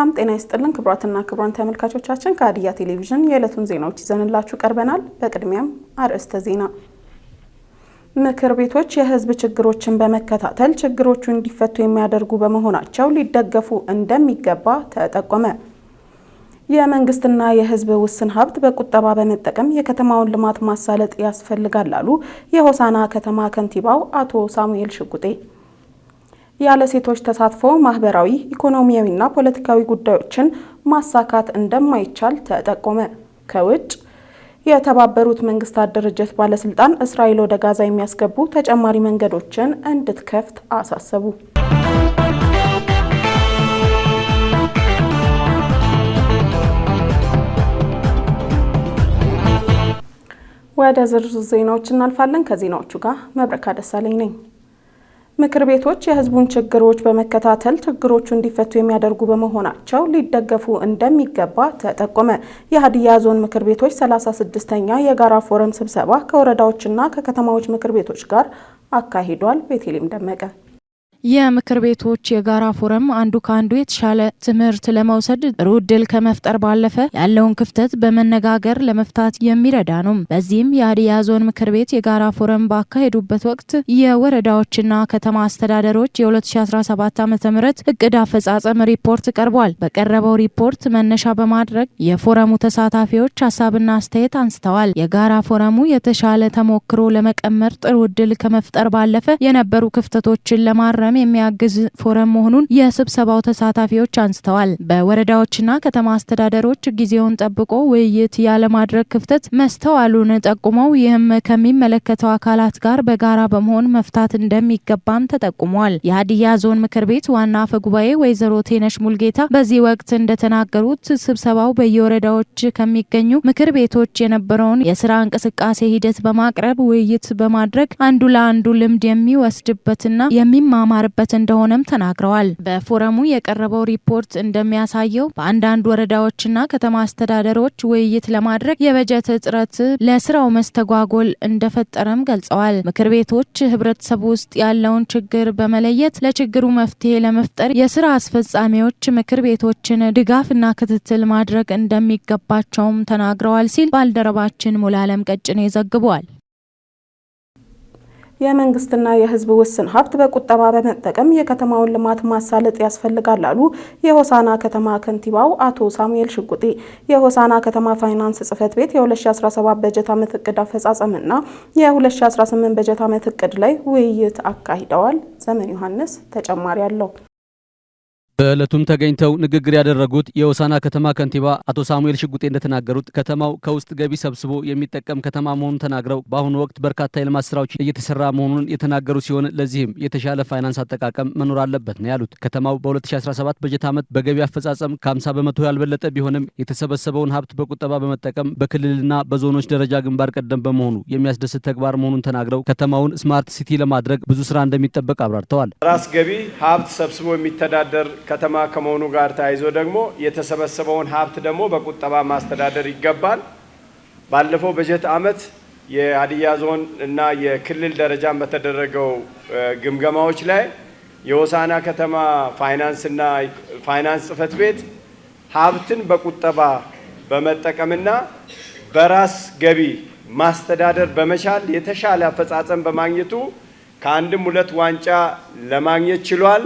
ሰላም ጤና ይስጥልን ክቡራትና ክቡራን ተመልካቾቻችን ከሀዲያ ቴሌቪዥን የዕለቱን ዜናዎች ይዘንላችሁ ቀርበናል። በቅድሚያም አርዕስተ ዜና። ምክር ቤቶች የህዝብ ችግሮችን በመከታተል ችግሮቹ እንዲፈቱ የሚያደርጉ በመሆናቸው ሊደገፉ እንደሚገባ ተጠቆመ። የመንግስትና የህዝብ ውስን ሀብት በቁጠባ በመጠቀም የከተማውን ልማት ማሳለጥ ያስፈልጋል አሉ የሆሳና ከተማ ከንቲባው አቶ ሳሙኤል ሽጉጤ። ያለ ሴቶች ተሳትፎ ማህበራዊ፣ ኢኮኖሚያዊና ፖለቲካዊ ጉዳዮችን ማሳካት እንደማይቻል ተጠቆመ። ከውጭ የተባበሩት መንግስታት ድርጅት ባለስልጣን እስራኤል ወደ ጋዛ የሚያስገቡ ተጨማሪ መንገዶችን እንድትከፍት አሳሰቡ። ወደ ዝርዝር ዜናዎች እናልፋለን። ከዜናዎቹ ጋር መብረካ ደሳለኝ ነኝ። ምክር ቤቶች የህዝቡን ችግሮች በመከታተል ችግሮቹ እንዲፈቱ የሚያደርጉ በመሆናቸው ሊደገፉ እንደሚገባ ተጠቆመ። የሀዲያ ዞን ምክር ቤቶች 36ኛ የጋራ ፎረም ስብሰባ ከወረዳዎችና ከከተማዎች ምክር ቤቶች ጋር አካሂዷል። ቤቴሌም ደመቀ። የምክር ቤቶች የጋራ ፎረም አንዱ ከአንዱ የተሻለ ትምህርት ለመውሰድ ጥሩ እድል ከመፍጠር ባለፈ ያለውን ክፍተት በመነጋገር ለመፍታት የሚረዳ ነው። በዚህም የሀዲያ ዞን ምክር ቤት የጋራ ፎረም ባካሄዱበት ወቅት የወረዳዎችና ከተማ አስተዳደሮች የ2017 ዓ.ም እቅድ አፈጻጸም ሪፖርት ቀርቧል። በቀረበው ሪፖርት መነሻ በማድረግ የፎረሙ ተሳታፊዎች ሀሳብና አስተያየት አንስተዋል። የጋራ ፎረሙ የተሻለ ተሞክሮ ለመቀመር ጥሩ እድል ከመፍጠር ባለፈ የነበሩ ክፍተቶችን ለማረም የሚያግዝ ፎረም መሆኑን የስብሰባው ተሳታፊዎች አንስተዋል። በወረዳዎችና ከተማ አስተዳደሮች ጊዜውን ጠብቆ ውይይት ያለማድረግ ክፍተት መስተዋሉን ጠቁመው ይህም ከሚመለከተው አካላት ጋር በጋራ በመሆን መፍታት እንደሚገባም ተጠቁሟል። የሀዲያ ዞን ምክር ቤት ዋና አፈ ጉባኤ ወይዘሮ ቴነሽ ሙልጌታ በዚህ ወቅት እንደተናገሩት ስብሰባው በየወረዳዎች ከሚገኙ ምክር ቤቶች የነበረውን የስራ እንቅስቃሴ ሂደት በማቅረብ ውይይት በማድረግ አንዱ ለአንዱ ልምድ የሚወስድበትና የሚማማ በት እንደሆነም ተናግረዋል። በፎረሙ የቀረበው ሪፖርት እንደሚያሳየው በአንዳንድ ወረዳዎችና ከተማ አስተዳደሮች ውይይት ለማድረግ የበጀት እጥረት ለስራው መስተጓጎል እንደፈጠረም ገልጸዋል። ምክር ቤቶች ህብረተሰቡ ውስጥ ያለውን ችግር በመለየት ለችግሩ መፍትሄ ለመፍጠር የስራ አስፈጻሚዎች ምክር ቤቶችን ድጋፍና ክትትል ማድረግ እንደሚገባቸውም ተናግረዋል ሲል ባልደረባችን ሙላለም ቀጭኔ ዘግቧል። የመንግስትና የህዝብ ውስን ሀብት በቁጠባ በመጠቀም የከተማውን ልማት ማሳለጥ ያስፈልጋል አሉ የሆሳና ከተማ ከንቲባው አቶ ሳሙኤል ሽጉጤ። የሆሳና ከተማ ፋይናንስ ጽህፈት ቤት የ2017 በጀት ዓመት እቅድ አፈጻጸምና የ2018 በጀት ዓመት እቅድ ላይ ውይይት አካሂደዋል። ዘመን ዮሐንስ ተጨማሪ አለው። በዕለቱም ተገኝተው ንግግር ያደረጉት የሆሳና ከተማ ከንቲባ አቶ ሳሙኤል ሽጉጤ እንደተናገሩት ከተማው ከውስጥ ገቢ ሰብስቦ የሚጠቀም ከተማ መሆኑን ተናግረው በአሁኑ ወቅት በርካታ የልማት ስራዎች እየተሰራ መሆኑን የተናገሩ ሲሆን ለዚህም የተሻለ ፋይናንስ አጠቃቀም መኖር አለበት ነው ያሉት። ከተማው በ2017 በጀት ዓመት በገቢ አፈጻጸም ከ50 በመቶ ያልበለጠ ቢሆንም የተሰበሰበውን ሀብት በቁጠባ በመጠቀም በክልልና በዞኖች ደረጃ ግንባር ቀደም በመሆኑ የሚያስደስት ተግባር መሆኑን ተናግረው ከተማውን ስማርት ሲቲ ለማድረግ ብዙ ስራ እንደሚጠበቅ አብራርተዋል። ራስ ገቢ ሀብት ሰብስቦ የሚተዳደር ከተማ ከመሆኑ ጋር ተያይዞ ደግሞ የተሰበሰበውን ሀብት ደግሞ በቁጠባ ማስተዳደር ይገባል። ባለፈው በጀት ዓመት የሀዲያ ዞን እና የክልል ደረጃን በተደረገው ግምገማዎች ላይ የሆሳና ከተማ ፋይናንስ ጽህፈት ቤት ሀብትን በቁጠባ በመጠቀምና በራስ ገቢ ማስተዳደር በመቻል የተሻለ አፈጻጸም በማግኘቱ ከአንድም ሁለት ዋንጫ ለማግኘት ችሏል።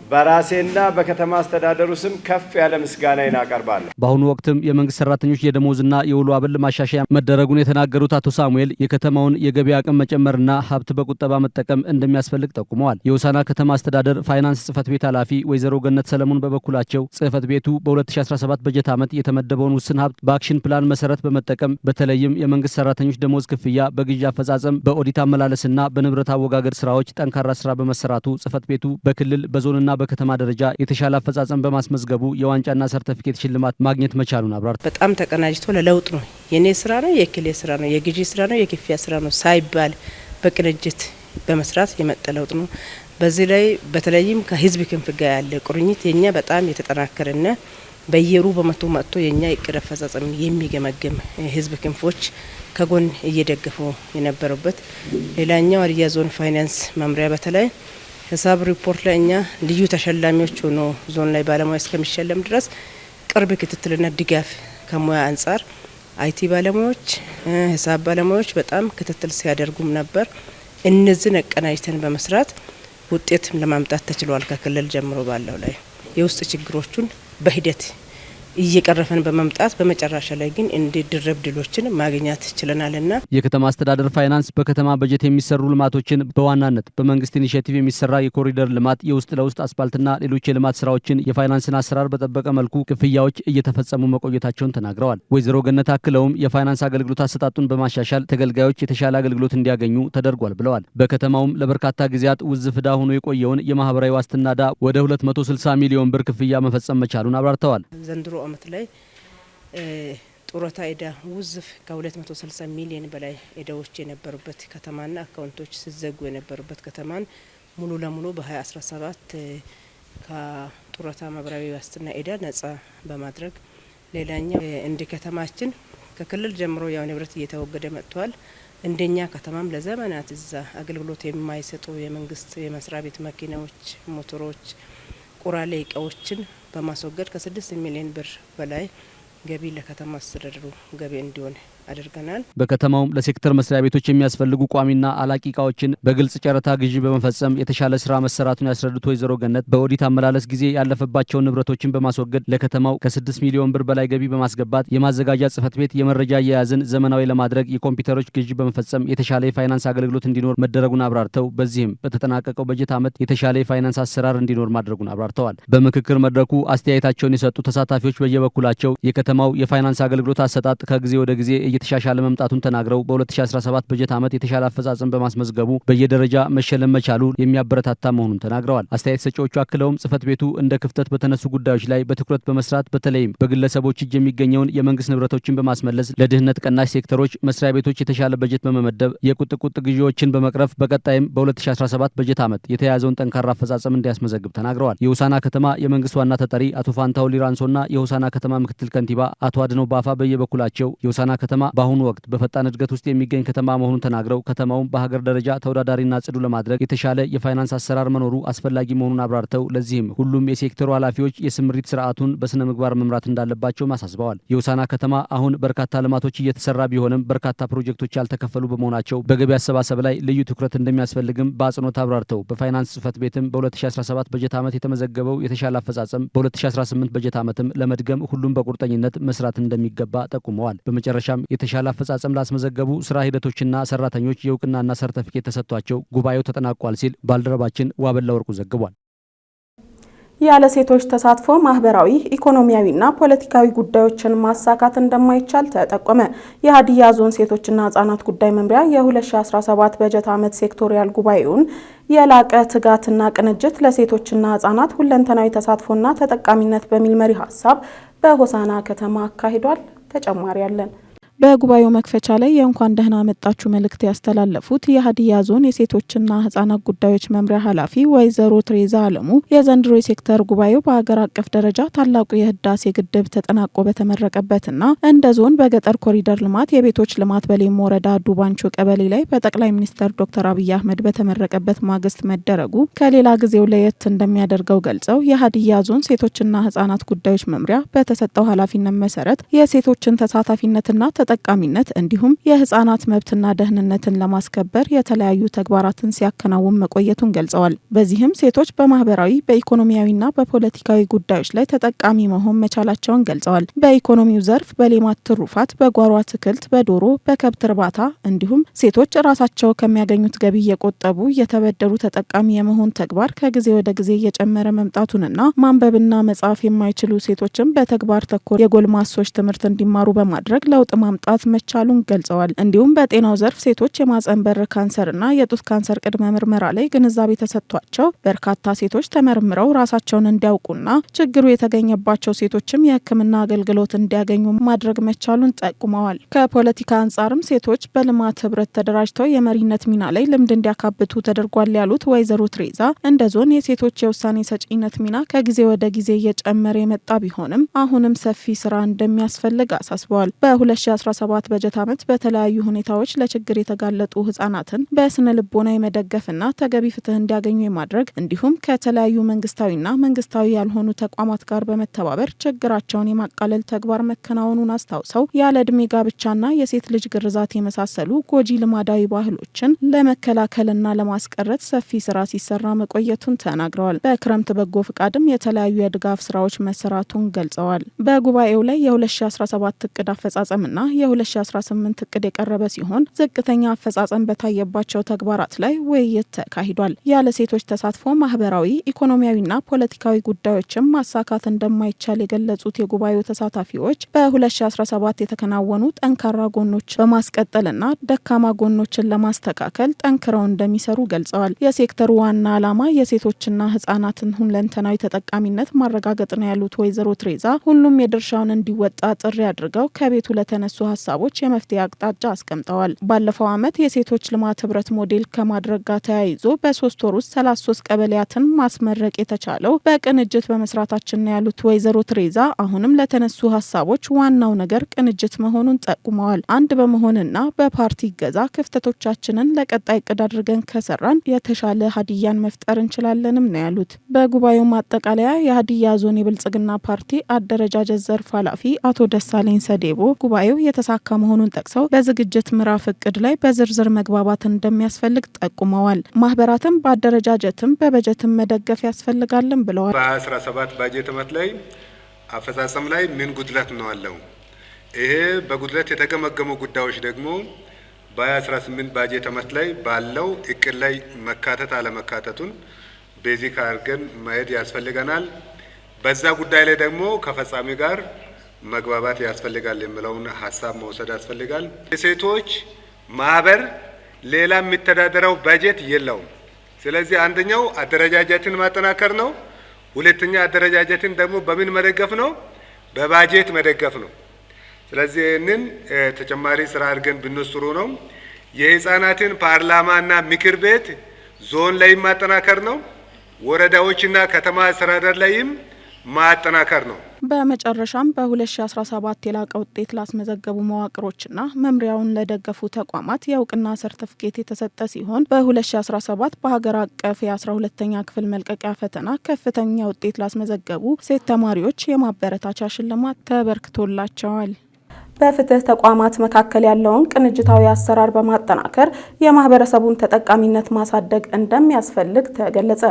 በራሴና በከተማ አስተዳደሩ ስም ከፍ ያለ ምስጋና እናቀርባለን። በአሁኑ ወቅትም የመንግስት ሰራተኞች የደሞዝና የውሎ አበል ማሻሻያ መደረጉን የተናገሩት አቶ ሳሙኤል የከተማውን የገቢ አቅም መጨመርና ሀብት በቁጠባ መጠቀም እንደሚያስፈልግ ጠቁመዋል። የሆሳና ከተማ አስተዳደር ፋይናንስ ጽህፈት ቤት ኃላፊ ወይዘሮ ገነት ሰለሞን በበኩላቸው ጽህፈት ቤቱ በ2017 በጀት ዓመት የተመደበውን ውስን ሀብት በአክሽን ፕላን መሰረት በመጠቀም በተለይም የመንግስት ሰራተኞች ደሞዝ ክፍያ፣ በግዢ አፈጻጸም፣ በኦዲት አመላለስና በንብረት አወጋገድ ስራዎች ጠንካራ ስራ በመሰራቱ ጽህፈት ቤቱ በክልል በዞንና በከተማ ደረጃ የተሻለ አፈጻጸም በማስመዝገቡ የዋንጫና ሰርቲፊኬት ሽልማት ማግኘት መቻሉን አብራርተዋል። በጣም ተቀናጅቶ ለለውጥ ነው። የኔ ስራ ነው፣ የክሌ ስራ ነው፣ የግዢ ስራ ነው፣ የክፍያ ስራ ነው ሳይባል በቅንጅት በመስራት የመጣ ለውጥ ነው። በዚህ ላይ በተለይም ከህዝብ ክንፍ ጋር ያለ ቁርኝት የኛ በጣም የተጠናከረና በየሩብ ዓመቱ መጥቶ የኛ እቅድ አፈጻጸም የሚገመግም ህዝብ ክንፎች ከጎን እየደገፉ የነበሩበት። ሌላኛው ሀዲያ ዞን ፋይናንስ መምሪያ በተለይ ሂሳብ ሪፖርት ላይ እኛ ልዩ ተሸላሚዎች ሆኖ ዞን ላይ ባለሙያ እስከሚሸለም ድረስ ቅርብ ክትትልና ድጋፍ ከሙያ አንጻር አይቲ ባለሙያዎች ሂሳብ ባለሙያዎች በጣም ክትትል ሲያደርጉም ነበር። እነዚህን አቀናጅተን በመስራት ውጤት ለማምጣት ተችሏል። ከክልል ጀምሮ ባለው ላይ የውስጥ ችግሮቹን በሂደት እየቀረፈን በመምጣት በመጨረሻ ላይ ግን እንዲድረብ ድሎችን ማግኘት ችለናልና የከተማ አስተዳደር ፋይናንስ በከተማ በጀት የሚሰሩ ልማቶችን በዋናነት በመንግስት ኢኒሼቲቭ የሚሰራ የኮሪደር ልማት፣ የውስጥ ለውስጥ አስፓልትና ሌሎች የልማት ስራዎችን የፋይናንስን አሰራር በጠበቀ መልኩ ክፍያዎች እየተፈጸሙ መቆየታቸውን ተናግረዋል። ወይዘሮ ገነት አክለውም የፋይናንስ አገልግሎት አሰጣጡን በማሻሻል ተገልጋዮች የተሻለ አገልግሎት እንዲያገኙ ተደርጓል ብለዋል። በከተማውም ለበርካታ ጊዜያት ውዝፍ ዕዳ ሆኖ የቆየውን የማህበራዊ ዋስትና ዕዳ ወደ 260 ሚሊዮን ብር ክፍያ መፈጸም መቻሉን አብራርተዋል። ዘንድሮ አመት ላይ ጡረታ ዕዳ ውዝፍ ከ260 ሚሊዮን በላይ ዕዳዎች የነበሩበት ከተማና አካውንቶች ሲዘጉ የነበሩበት ከተማን ሙሉ ለሙሉ በ2017 ከጡረታ ማህበራዊ ዋስትና ዕዳ ነጻ በማድረግ ሌላኛው እንደ ከተማችን ከክልል ጀምሮ ያው ንብረት እየተወገደ መጥቷል። እንደኛ ከተማም ለዘመናት እዛ አገልግሎት የማይሰጡ የመንግስት የመስሪያ ቤት መኪናዎች፣ ሞተሮች፣ ቁራሌ እቃዎችን በማስወገድ ከ6 ሚሊዮን ብር በላይ ገቢ ለከተማ አስተዳደሩ ገቢ እንዲሆን አድርገናል። በከተማውም ለሴክተር መስሪያ ቤቶች የሚያስፈልጉ ቋሚና አላቂ እቃዎችን በግልጽ ጨረታ ግዢ በመፈጸም የተሻለ ስራ መሰራቱን ያስረዱት ወይዘሮ ገነት በኦዲት አመላለስ ጊዜ ያለፈባቸውን ንብረቶችን በማስወገድ ለከተማው ከ6 ሚሊዮን ብር በላይ ገቢ በማስገባት የማዘጋጃ ጽህፈት ቤት የመረጃ አያያዝን ዘመናዊ ለማድረግ የኮምፒውተሮች ግዢ በመፈጸም የተሻለ የፋይናንስ አገልግሎት እንዲኖር መደረጉን አብራርተው በዚህም በተጠናቀቀው በጀት ዓመት የተሻለ የፋይናንስ አሰራር እንዲኖር ማድረጉን አብራርተዋል። በምክክር መድረኩ አስተያየታቸውን የሰጡ ተሳታፊዎች በየበኩላቸው የከተማው የፋይናንስ አገልግሎት አሰጣጥ ከጊዜ ወደ ጊዜ እየተሻሻለ መምጣቱን ተናግረው በ2017 በጀት ዓመት የተሻለ አፈጻጸም በማስመዝገቡ በየደረጃ መሸለም መቻሉ የሚያበረታታ መሆኑን ተናግረዋል። አስተያየት ሰጪዎቹ አክለውም ጽህፈት ቤቱ እንደ ክፍተት በተነሱ ጉዳዮች ላይ በትኩረት በመስራት በተለይም በግለሰቦች እጅ የሚገኘውን የመንግስት ንብረቶችን በማስመለስ ለድህነት ቀናሽ ሴክተሮች መስሪያ ቤቶች የተሻለ በጀት በመመደብ የቁጥቁጥ ግዢዎችን በመቅረፍ በቀጣይም በ2017 በጀት ዓመት የተያያዘውን ጠንካራ አፈጻጸም እንዲያስመዘግብ ተናግረዋል። የሆሳና ከተማ የመንግስት ዋና ተጠሪ አቶ ፋንታው ሊራንሶና የሆሳና ከተማ ምክትል ከንቲባ አቶ አድነው ባፋ በየበኩላቸው የሆሳና ከተማ በአሁኑ ወቅት በፈጣን እድገት ውስጥ የሚገኝ ከተማ መሆኑን ተናግረው ከተማውን በሀገር ደረጃ ተወዳዳሪና ጽዱ ለማድረግ የተሻለ የፋይናንስ አሰራር መኖሩ አስፈላጊ መሆኑን አብራርተው ለዚህም ሁሉም የሴክተሩ ኃላፊዎች የስምሪት ስርዓቱን በስነ ምግባር መምራት እንዳለባቸው አሳስበዋል። የሆሳና ከተማ አሁን በርካታ ልማቶች እየተሰራ ቢሆንም በርካታ ፕሮጀክቶች ያልተከፈሉ በመሆናቸው በገቢ አሰባሰብ ላይ ልዩ ትኩረት እንደሚያስፈልግም በአጽንኦት አብራርተው በፋይናንስ ጽህፈት ቤትም በ2017 በጀት ዓመት የተመዘገበው የተሻለ አፈጻጸም በ2018 በጀት ዓመትም ለመድገም ሁሉም በቁርጠኝነት መስራት እንደሚገባ ጠቁመዋል። በመጨረሻም የተሻለ አፈጻጸም ላስመዘገቡ ስራ ሂደቶችና ሰራተኞች የእውቅናና ሰርተፊኬት ተሰጥቷቸው ጉባኤው ተጠናቋል ሲል ባልደረባችን ዋበላ ወርቁ ዘግቧል። ያለ ሴቶች ተሳትፎ ማህበራዊ፣ ኢኮኖሚያዊና ፖለቲካዊ ጉዳዮችን ማሳካት እንደማይቻል ተጠቆመ። የሀዲያ ዞን ሴቶችና ህጻናት ጉዳይ መምሪያ የ2017 በጀት ዓመት ሴክቶሪያል ጉባኤውን የላቀ ትጋትና ቅንጅት ለሴቶችና ህጻናት ሁለንተናዊ ተሳትፎና ተጠቃሚነት በሚል መሪ ሀሳብ በሆሳና ከተማ አካሂዷል። ተጨማሪ ያለን በጉባኤው መክፈቻ ላይ የእንኳን ደህና መጣችሁ መልእክት ያስተላለፉት የሀዲያ ዞን የሴቶችና ህጻናት ጉዳዮች መምሪያ ኃላፊ ወይዘሮ ትሬዛ አለሙ የዘንድሮ የሴክተር ጉባኤው በሀገር አቀፍ ደረጃ ታላቁ የህዳሴ ግድብ ተጠናቆ በተመረቀበትና እንደ ዞን በገጠር ኮሪደር ልማት የቤቶች ልማት በሌሞ ወረዳ ዱባንቾ ቀበሌ ላይ በጠቅላይ ሚኒስትር ዶክተር አብይ አህመድ በተመረቀበት ማግስት መደረጉ ከሌላ ጊዜው ለየት እንደሚያደርገው ገልጸው የሀዲያ ዞን ሴቶችና ህጻናት ጉዳዮች መምሪያ በተሰጠው ኃላፊነት መሰረት የሴቶችን ተሳታፊነትና ተጠቃሚነት እንዲሁም የህጻናት መብትና ደህንነትን ለማስከበር የተለያዩ ተግባራትን ሲያከናውን መቆየቱን ገልጸዋል። በዚህም ሴቶች በማህበራዊ በኢኮኖሚያዊና በፖለቲካዊ ጉዳዮች ላይ ተጠቃሚ መሆን መቻላቸውን ገልጸዋል። በኢኮኖሚው ዘርፍ በሌማት ትሩፋት፣ በጓሮ አትክልት፣ በዶሮ፣ በከብት እርባታ እንዲሁም ሴቶች ራሳቸው ከሚያገኙት ገቢ እየቆጠቡ እየተበደሩ ተጠቃሚ የመሆን ተግባር ከጊዜ ወደ ጊዜ እየጨመረ መምጣቱንና ማንበብና መጻፍ የማይችሉ ሴቶችን በተግባር ተኮር የጎልማሶች ትምህርት እንዲማሩ በማድረግ ለውጥ ማምጣት መቻሉን ገልጸዋል። እንዲሁም በጤናው ዘርፍ ሴቶች የማህጸን በር ካንሰርና የጡት ካንሰር ቅድመ ምርመራ ላይ ግንዛቤ ተሰጥቷቸው በርካታ ሴቶች ተመርምረው ራሳቸውን እንዲያውቁና ችግሩ የተገኘባቸው ሴቶችም የሕክምና አገልግሎት እንዲያገኙ ማድረግ መቻሉን ጠቁመዋል። ከፖለቲካ አንጻርም ሴቶች በልማት ህብረት ተደራጅተው የመሪነት ሚና ላይ ልምድ እንዲያካብቱ ተደርጓል ያሉት ወይዘሮ ትሬዛ እንደ ዞን የሴቶች የውሳኔ ሰጪነት ሚና ከጊዜ ወደ ጊዜ እየጨመረ የመጣ ቢሆንም አሁንም ሰፊ ስራ እንደሚያስፈልግ አሳስበዋል። በ2017 በ2017 በጀት ዓመት በተለያዩ ሁኔታዎች ለችግር የተጋለጡ ህጻናትን በስነ ልቦና የመደገፍና ተገቢ ፍትህ እንዲያገኙ የማድረግ እንዲሁም ከተለያዩ መንግስታዊና መንግስታዊ ያልሆኑ ተቋማት ጋር በመተባበር ችግራቸውን የማቃለል ተግባር መከናወኑን አስታውሰው ያለ ዕድሜ ጋብቻና የሴት ልጅ ግርዛት የመሳሰሉ ጎጂ ልማዳዊ ባህሎችን ለመከላከልና ለማስቀረት ሰፊ ስራ ሲሰራ መቆየቱን ተናግረዋል። በክረምት በጎ ፍቃድም የተለያዩ የድጋፍ ስራዎች መሰራቱን ገልጸዋል። በጉባኤው ላይ የ2017 እቅድ አፈጻጸምና የ2018 እቅድ የቀረበ ሲሆን ዝቅተኛ አፈጻጸም በታየባቸው ተግባራት ላይ ውይይት ተካሂዷል። ያለ ሴቶች ተሳትፎ ማህበራዊ፣ ኢኮኖሚያዊና ፖለቲካዊ ጉዳዮችን ማሳካት እንደማይቻል የገለጹት የጉባኤው ተሳታፊዎች በ2017 የተከናወኑ ጠንካራ ጎኖች በማስቀጠልና ደካማ ጎኖችን ለማስተካከል ጠንክረው እንደሚሰሩ ገልጸዋል። የሴክተሩ ዋና ዓላማ የሴቶችና ህጻናትን ሁለንተናዊ ተጠቃሚነት ማረጋገጥ ነው ያሉት ወይዘሮ ትሬዛ ሁሉም የድርሻውን እንዲወጣ ጥሪ አድርገው ከቤቱ ለተነሱ ሀሳቦች የመፍትሄ አቅጣጫ አስቀምጠዋል። ባለፈው ዓመት የሴቶች ልማት ህብረት ሞዴል ከማድረግ ጋር ተያይዞ በ3 ወር ውስጥ 33 ቀበሌያትን ማስመረቅ የተቻለው በቅንጅት በመስራታችን ነው ያሉት ወይዘሮ ትሬዛ አሁንም ለተነሱ ሀሳቦች ዋናው ነገር ቅንጅት መሆኑን ጠቁመዋል። አንድ በመሆንና በፓርቲ እገዛ ክፍተቶቻችንን ለቀጣይ እቅድ አድርገን ከሰራን የተሻለ ሀዲያን መፍጠር እንችላለንም ነው ያሉት። በጉባኤው ማጠቃለያ የሀዲያ ዞን የብልጽግና ፓርቲ አደረጃጀት ዘርፍ ኃላፊ አቶ ደሳለኝ ሰዴቦ ጉባኤው የተሳካ መሆኑን ጠቅሰው በዝግጅት ምዕራፍ እቅድ ላይ በዝርዝር መግባባት እንደሚያስፈልግ ጠቁመዋል። ማህበራትም በአደረጃጀትም በበጀትም መደገፍ ያስፈልጋልን ብለዋል። በ2017 ባጀት ዓመት ላይ አፈጻጸም ላይ ምን ጉድለት ነው አለው? ይሄ በጉድለት የተገመገሙ ጉዳዮች ደግሞ በ2018 ባጀት ዓመት ላይ ባለው እቅድ ላይ መካተት አለመካተቱን ቤዚክ አድርገን ማየት ያስፈልገናል። በዛ ጉዳይ ላይ ደግሞ ከፈጻሚ ጋር መግባባት ያስፈልጋል የሚለውን ሀሳብ መውሰድ ያስፈልጋል። የሴቶች ማህበር ሌላ የሚተዳደረው ባጀት የለውም። ስለዚህ አንደኛው አደረጃጀትን ማጠናከር ነው። ሁለተኛ አደረጃጀትን ደግሞ በምን መደገፍ ነው? በባጀት መደገፍ ነው። ስለዚህ ይህንን ተጨማሪ ስራ አድርገን ብንወስሩ ነው። የህፃናትን ፓርላማና ምክር ቤት ዞን ላይም ማጠናከር ነው። ወረዳዎችና ከተማ አስተዳደር ላይም ማጠናከር ነው። በመጨረሻም በ2017 የላቀ ውጤት ላስመዘገቡ መዋቅሮችና መምሪያውን ለደገፉ ተቋማት የእውቅና ሰርተፍኬት የተሰጠ ሲሆን በ2017 በሀገር አቀፍ የ12ኛ ክፍል መልቀቂያ ፈተና ከፍተኛ ውጤት ላስመዘገቡ ሴት ተማሪዎች የማበረታቻ ሽልማት ተበርክቶላቸዋል። በፍትህ ተቋማት መካከል ያለውን ቅንጅታዊ አሰራር በማጠናከር የማህበረሰቡን ተጠቃሚነት ማሳደግ እንደሚያስፈልግ ተገለጸ።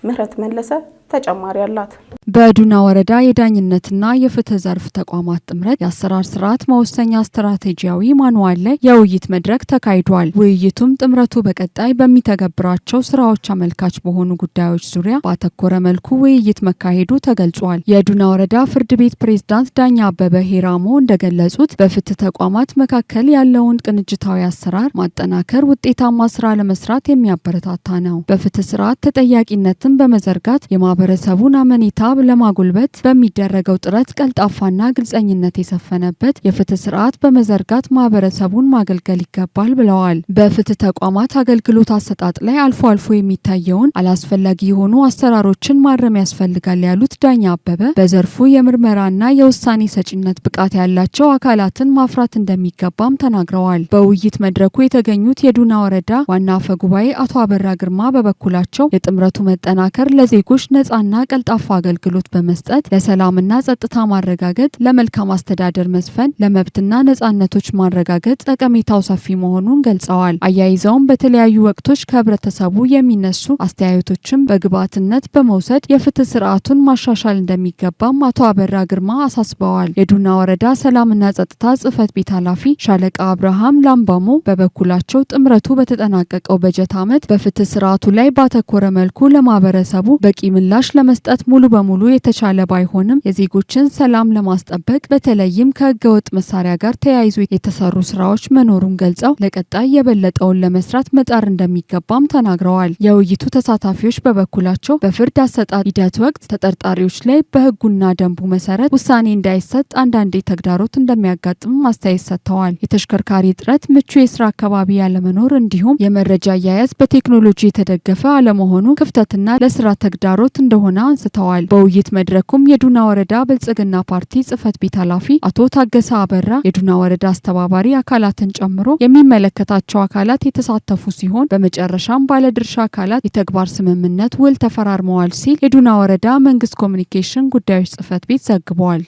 ምህረት መለሰ ተጨማሪ አላት። በዱና ወረዳ የዳኝነትና የፍትህ ዘርፍ ተቋማት ጥምረት የአሰራር ስርዓት መወሰኛ ስትራቴጂያዊ ማንዋል ላይ የውይይት መድረክ ተካሂዷል። ውይይቱም ጥምረቱ በቀጣይ በሚተገብራቸው ስራዎች አመልካች በሆኑ ጉዳዮች ዙሪያ ባተኮረ መልኩ ውይይት መካሄዱ ተገልጿል። የዱና ወረዳ ፍርድ ቤት ፕሬዝዳንት ዳኛ አበበ ሄራሞ እንደገለጹት በፍትህ ተቋማት መካከል ያለውን ቅንጅታዊ አሰራር ማጠናከር ውጤታማ ስራ ለመስራት የሚያበረታታ ነው። በፍትህ ስርዓት ተጠያቂነትን በመዘርጋት የማህበረሰቡን አመኔታ ለማጎልበት በሚደረገው ጥረት ቀልጣፋና ግልጸኝነት የሰፈነበት የፍትህ ስርዓት በመዘርጋት ማህበረሰቡን ማገልገል ይገባል ብለዋል። በፍትህ ተቋማት አገልግሎት አሰጣጥ ላይ አልፎ አልፎ የሚታየውን አላስፈላጊ የሆኑ አሰራሮችን ማረም ያስፈልጋል ያሉት ዳኛ አበበ በዘርፉ የምርመራና የውሳኔ ሰጪነት ብቃት ያላቸው አካላትን ማፍራት እንደሚገባም ተናግረዋል። በውይይት መድረኩ የተገኙት የዱና ወረዳ ዋና አፈ ጉባኤ አቶ አበራ ግርማ በበኩላቸው የጥምረቱ መጠናከር ለዜጎች ነጻና ቀልጣፋ አገልግሎት በመስጠት ለሰላምና ጸጥታ ማረጋገጥ፣ ለመልካም አስተዳደር መስፈን፣ ለመብትና ነጻነቶች ማረጋገጥ ጠቀሜታው ሰፊ መሆኑን ገልጸዋል። አያይዘውም በተለያዩ ወቅቶች ከህብረተሰቡ የሚነሱ አስተያየቶችን በግብዓትነት በመውሰድ የፍትህ ስርዓቱን ማሻሻል እንደሚገባም አቶ አበራ ግርማ አሳስበዋል። የዱና ወረዳ ሰላምና ጸጥታ ጽህፈት ቤት ኃላፊ ሻለቃ አብርሃም ላምባሞ በበኩላቸው ጥምረቱ በተጠናቀቀው በጀት ዓመት በፍትህ ስርዓቱ ላይ ባተኮረ መልኩ ለማህበረሰቡ በቂ ምላሽ ለመስጠት ሙሉ በሙሉ የተቻለ ባይሆንም የዜጎችን ሰላም ለማስጠበቅ በተለይም ከህገወጥ መሳሪያ ጋር ተያይዞ የተሰሩ ስራዎች መኖሩን ገልጸው ለቀጣይ የበለጠውን ለመስራት መጣር እንደሚገባም ተናግረዋል። የውይይቱ ተሳታፊዎች በበኩላቸው በፍርድ አሰጣጥ ሂደት ወቅት ተጠርጣሪዎች ላይ በህጉና ደንቡ መሰረት ውሳኔ እንዳይሰጥ አንዳንዴ ተግዳሮት እንደሚያጋጥም አስተያየት ሰጥተዋል። የተሽከርካሪ እጥረት፣ ምቹ የስራ አካባቢ ያለመኖር እንዲሁም የመረጃ አያያዝ በቴክኖሎጂ የተደገፈ አለመሆኑ ክፍተትና ለስራ ተግዳሮት እንደሆነ አንስተዋል። በውይይት መድረኩም የዱና ወረዳ ብልጽግና ፓርቲ ጽህፈት ቤት ኃላፊ አቶ ታገሰ አበራ፣ የዱና ወረዳ አስተባባሪ አካላትን ጨምሮ የሚመለከታቸው አካላት የተሳተፉ ሲሆን በመጨረሻም ባለድርሻ አካላት የተግባር ስምምነት ውል ተፈራርመዋል ሲል የዱና ወረዳ መንግስት ኮሚኒኬሽን ጉዳዮች ጽህፈት ቤት ዘግቧል።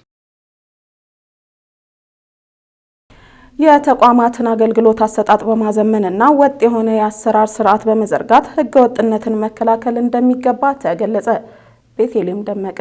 የተቋማትን አገልግሎት አሰጣጥ በማዘመንና ወጥ የሆነ የአሰራር ስርዓት በመዘርጋት ህገወጥነትን መከላከል እንደሚገባ ተገለጸ። ቤቴሌም ደመቀ።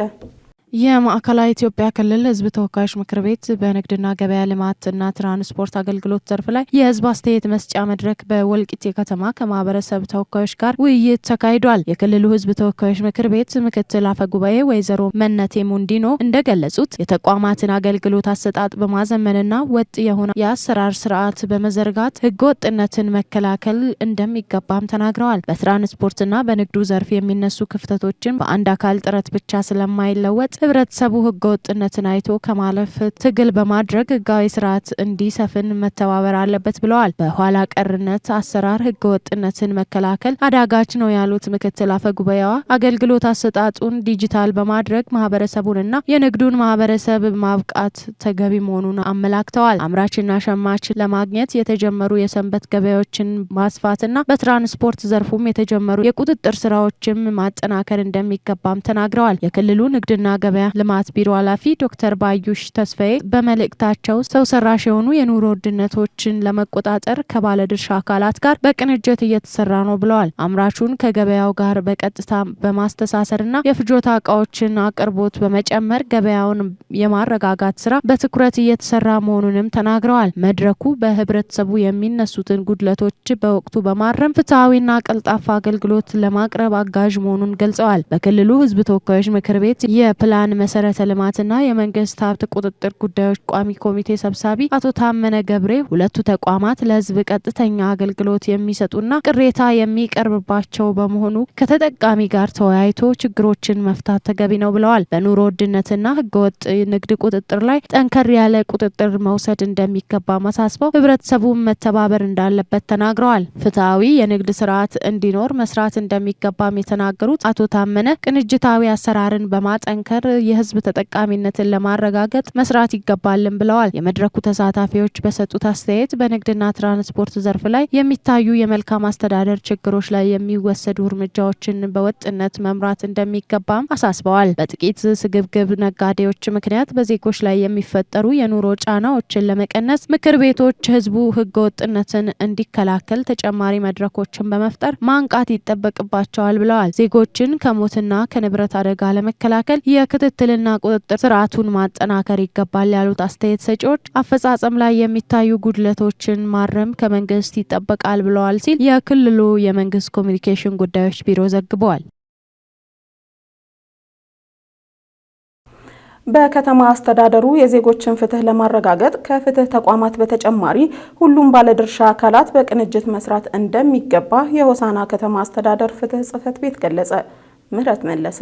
የማዕከላዊ ኢትዮጵያ ክልል ህዝብ ተወካዮች ምክር ቤት በንግድና ገበያ ልማትና ትራንስፖርት አገልግሎት ዘርፍ ላይ የህዝብ አስተያየት መስጫ መድረክ በወልቂጤ ከተማ ከማህበረሰብ ተወካዮች ጋር ውይይት ተካሂዷል። የክልሉ ህዝብ ተወካዮች ምክር ቤት ምክትል አፈ ጉባኤ ወይዘሮ መነቴ ሙንዲኖ እንደገለጹት የተቋማትን አገልግሎት አሰጣጥ በማዘመንና ወጥ የሆነ የአሰራር ስርዓት በመዘርጋት ህገወጥነትን መከላከል እንደሚገባም ተናግረዋል። በትራንስፖርትና በንግዱ ዘርፍ የሚነሱ ክፍተቶችን በአንድ አካል ጥረት ብቻ ስለማይለወጥ ህብረተሰቡ ህገወጥነትን አይቶ ከማለፍ ትግል በማድረግ ህጋዊ ስርዓት እንዲሰፍን መተባበር አለበት ብለዋል። በኋላ ቀርነት አሰራር ህገወጥነትን መከላከል አዳጋች ነው ያሉት ምክትል አፈ ጉባኤዋ አገልግሎት አሰጣጡን ዲጂታል በማድረግ ማህበረሰቡንና የንግዱን ማህበረሰብ ማብቃት ተገቢ መሆኑን አመላክተዋል። አምራችና ሸማች ለማግኘት የተጀመሩ የሰንበት ገበያዎችን ማስፋትና በትራንስፖርት ዘርፉም የተጀመሩ የቁጥጥር ስራዎችም ማጠናከር እንደሚገባም ተናግረዋል። የክልሉ ንግድና ገበያ ልማት ቢሮ ኃላፊ ዶክተር ባዩሽ ተስፋዬ በመልእክታቸው ሰው ሰራሽ የሆኑ የኑሮ ውድነቶችን ለመቆጣጠር ከባለድርሻ አካላት ጋር በቅንጅት እየተሰራ ነው ብለዋል። አምራቹን ከገበያው ጋር በቀጥታ በማስተሳሰርና የፍጆታ እቃዎችን አቅርቦት በመጨመር ገበያውን የማረጋጋት ስራ በትኩረት እየተሰራ መሆኑንም ተናግረዋል። መድረኩ በህብረተሰቡ የሚነሱትን ጉድለቶች በወቅቱ በማረም ፍትሐዊና ቀልጣፋ አገልግሎት ለማቅረብ አጋዥ መሆኑን ገልጸዋል። በክልሉ ህዝብ ተወካዮች ምክር ቤት የፕላን መሰረተ ልማትና የመንግስት ሀብት ቁጥጥር ጉዳዮች ቋሚ ኮሚቴ ሰብሳቢ አቶ ታመነ ገብሬ ሁለቱ ተቋማት ለህዝብ ቀጥተኛ አገልግሎት የሚሰጡና ቅሬታ የሚቀርብባቸው በመሆኑ ከተጠቃሚ ጋር ተወያይቶ ችግሮችን መፍታት ተገቢ ነው ብለዋል። በኑሮ ውድነትና ህገወጥ ንግድ ቁጥጥር ላይ ጠንከር ያለ ቁጥጥር መውሰድ እንደሚገባ ማሳስበው ህብረተሰቡን መተባበር እንዳለበት ተናግረዋል። ፍትሐዊ የንግድ ስርዓት እንዲኖር መስራት እንደሚገባም የተናገሩት አቶ ታመነ ቅንጅታዊ አሰራርን በማጠንከር የህዝብ ተጠቃሚነትን ለማረጋገጥ መስራት ይገባልን ብለዋል። የመድረኩ ተሳታፊዎች በሰጡት አስተያየት በንግድና ትራንስፖርት ዘርፍ ላይ የሚታዩ የመልካም አስተዳደር ችግሮች ላይ የሚወሰዱ እርምጃዎችን በወጥነት መምራት እንደሚገባም አሳስበዋል። በጥቂት ስግብግብ ነጋዴዎች ምክንያት በዜጎች ላይ የሚፈጠሩ የኑሮ ጫናዎችን ለመቀነስ ምክር ቤቶች ህዝቡ ህገወጥነትን እንዲከላከል ተጨማሪ መድረኮችን በመፍጠር ማንቃት ይጠበቅባቸዋል ብለዋል። ዜጎችን ከሞትና ከንብረት አደጋ ለመከላከል የክትትልና ቁጥጥር ስርዓቱን ማጠናከር ይገባል ያሉት አስተያየት ሰጪዎች አፈጻጸም ላይ የሚታዩ ጉድለቶችን ማረም ከመንግስት ይጠበቃል ብለዋል ሲል የክልሉ የመንግስት ኮሚኒኬሽን ጉዳዮች ቢሮ ዘግቧል። በከተማ አስተዳደሩ የዜጎችን ፍትህ ለማረጋገጥ ከፍትህ ተቋማት በተጨማሪ ሁሉም ባለድርሻ አካላት በቅንጅት መስራት እንደሚገባ የሆሳና ከተማ አስተዳደር ፍትህ ጽህፈት ቤት ገለጸ። ምህረት መለሰ።